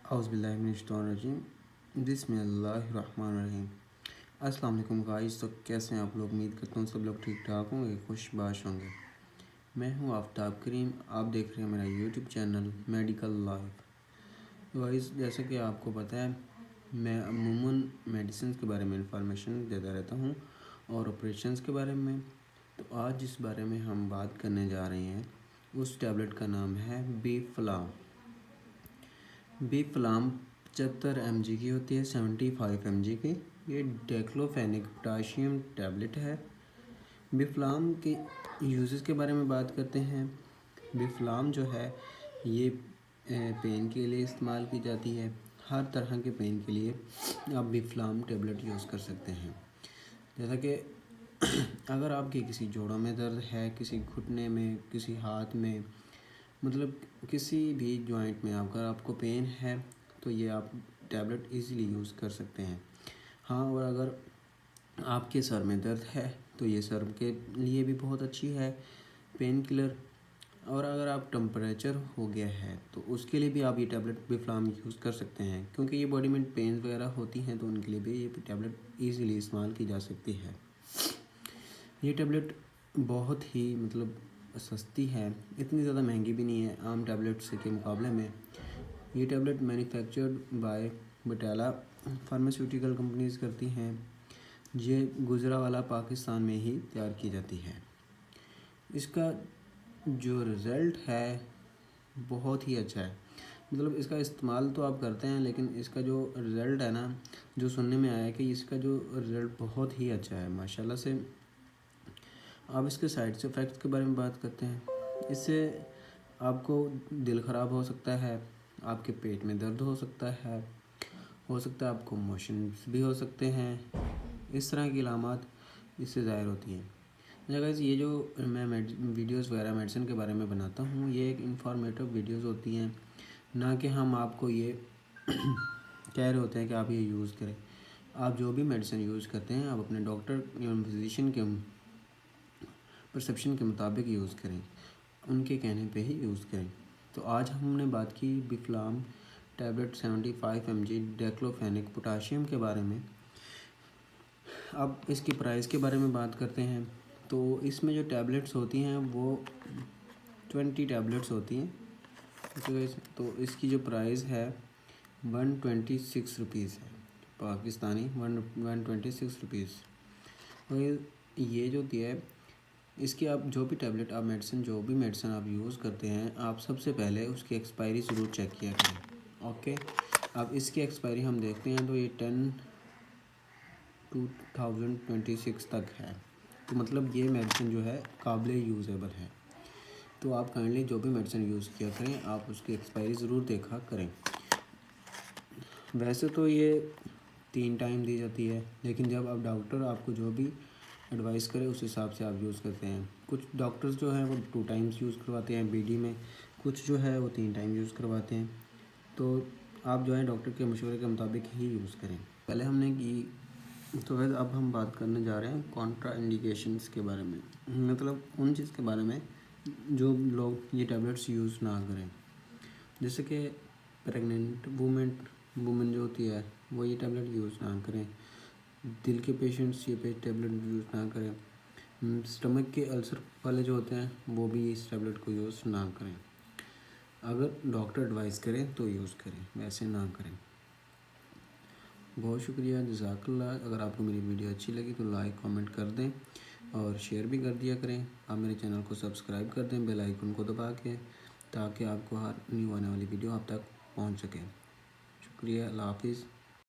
औज़ुबिल्लाहिमिनश्शैतानिर्रजीम बिस्मिल्लाहिर्रहमानिर्रहीम। अस्सलाम वालेकुम गाइस। तो कैसे हैं आप लोग? उम्मीद करता हूँ सब लोग ठीक ठाक होंगे, खुशबाश होंगे। मैं हूँ आफ्ताब करीम, आप देख रहे हैं मेरा यूट्यूब चैनल मेडिकल लाइफ। तो गाइस, जैसे कि आपको पता है, मैं अमूमन मेडिसिन के बारे में इंफॉर्मेशन देता रहता हूँ और ऑपरेशंस के बारे में। तो आज जिस बारे में हम बात करने जा रहे हैं उस टैबलेट का नाम है बीफ्लाम। बीफ्लाम 75 mg की होती है, 75 mg की। ये डेक्लोफेनिक पोटाशियम टैबलेट है। बीफ्लाम के यूजेस के बारे में बात करते हैं। बीफ्लाम जो है ये पेन के लिए इस्तेमाल की जाती है। हर तरह के पेन के लिए आप बीफ्लाम टैबलेट यूज़ कर सकते हैं। जैसा कि अगर आपके किसी जोड़ों में दर्द है, किसी घुटने में, किसी हाथ में, मतलब किसी भी जॉइंट में अगर आपको पेन है तो ये आप टैबलेट इजीली यूज़ कर सकते हैं। हाँ, और अगर आपके सर में दर्द है तो ये सर के लिए भी बहुत अच्छी है पेन किलर। और अगर आप टेम्परेचर हो गया है तो उसके लिए भी आप ये टैबलेट बीफ्लाम यूज़ कर सकते हैं, क्योंकि ये बॉडी में पेन वगैरह होती हैं तो उनके लिए भी ये टैबलेट ईज़िली इस्तेमाल की जा सकती है। ये टैबलेट बहुत ही सस्ती है, इतनी ज़्यादा महंगी भी नहीं है आम टैबलेट्स के मुकाबले में। ये tablet manufactured by Batala pharmaceutical companies करती हैं। ये गुजरावाला पाकिस्तान में ही तैयार की जाती है। इसका जो रिज़ल्ट है बहुत ही अच्छा है। इसका इस्तेमाल तो आप करते हैं, लेकिन इसका जो रिज़ल्ट है ना, जो सुनने में आया है कि इसका जो रिज़ल्ट बहुत ही अच्छा है माशाल्लाह से। अब इसके साइड इफ़ेक्ट्स के बारे में बात करते हैं। इससे आपको दिल ख़राब हो सकता है, आपके पेट में दर्द हो सकता है आपको मोशंस भी हो सकते हैं। इस तरह की अलामात इससे ज़ाहिर होती हैं। गाइस, ये जो मैं वीडियोस वगैरह मेडिसिन के बारे में बनाता हूँ, ये एक इंफॉर्मेटिव वीडियोस होती हैं, ना कि हम आपको ये कह रहे होते हैं कि आप ये यूज़ करें। आप जो भी मेडिसिन यूज़ करते हैं आप अपने डॉक्टर या फिजिशियन के परसेप्शन के मुताबिक यूज़ करें, उनके कहने पे ही यूज़ करें। तो आज हमने बात की बीफ्लाम टैबलेट 75 mg डेक्लोफेनिक पोटाशियम के बारे में। अब इसकी प्राइस के बारे में बात करते हैं। तो इसमें जो टैबलेट्स होती हैं वो 20 टैबलेट्स होती हैं। तो इसकी जो प्राइस है 126 रुपीज़ है, पाकिस्तानी 126 रुपीज़। और ये जो दिया है, इसकी आप जो भी टैबलेट आप मेडिसिन आप यूज़ करते हैं, आप सबसे पहले उसकी एक्सपायरी ज़रूर चेक किया करें। ओके, अब इसकी एक्सपायरी हम देखते हैं तो ये 10/2026 तक है। तो ये मेडिसिन जो है काबिल यूज़ेबल है। तो आप काइंडली जो भी मेडिसिन यूज़ किया करें आप उसकी एक्सपायरी ज़रूर देखा करें। वैसे तो ये 3 टाइम दी जाती है, लेकिन जब आप डॉक्टर आपको जो भी एडवाइस करें उस हिसाब से आप यूज़ करते हैं। कुछ डॉक्टर्स जो हैं वो 2 टाइम्स यूज़ करवाते हैं बीडी में, कुछ जो है वो 3 टाइम यूज़ करवाते हैं। तो आप जो है डॉक्टर के मशवरे के मुताबिक ही यूज़ करें। पहले हमने की, तो वैसे अब हम बात करने जा रहे हैं कॉन्ट्रा इंडिकेशंस के बारे में, उन चीज़ के बारे में जो लोग ये टैबलेट्स यूज़ ना करें। जैसे कि प्रेग्नेंट वुमेन जो होती है वो ये टैबलेट यूज़ ना करें। दिल के पेशेंट्स ये टैबलेट यूज़ ना करें। स्टमक के अल्सर वाले जो होते हैं वो भी इस टैबलेट को यूज़ ना करें। अगर डॉक्टर एडवाइस करें तो यूज़ करें, वैसे ना करें। बहुत शुक्रिया, जज़ाकल्लाह। अगर आपको मेरी वीडियो अच्छी लगी तो लाइक कमेंट कर दें और शेयर भी कर दिया करें। आप मेरे चैनल को सब्सक्राइब कर दें बेल आइकन को दबा के, ताकि आपको हर न्यू आने वाली वीडियो आप तक पहुँच सके। शुक्रिया, अल्लाह हाफिज़।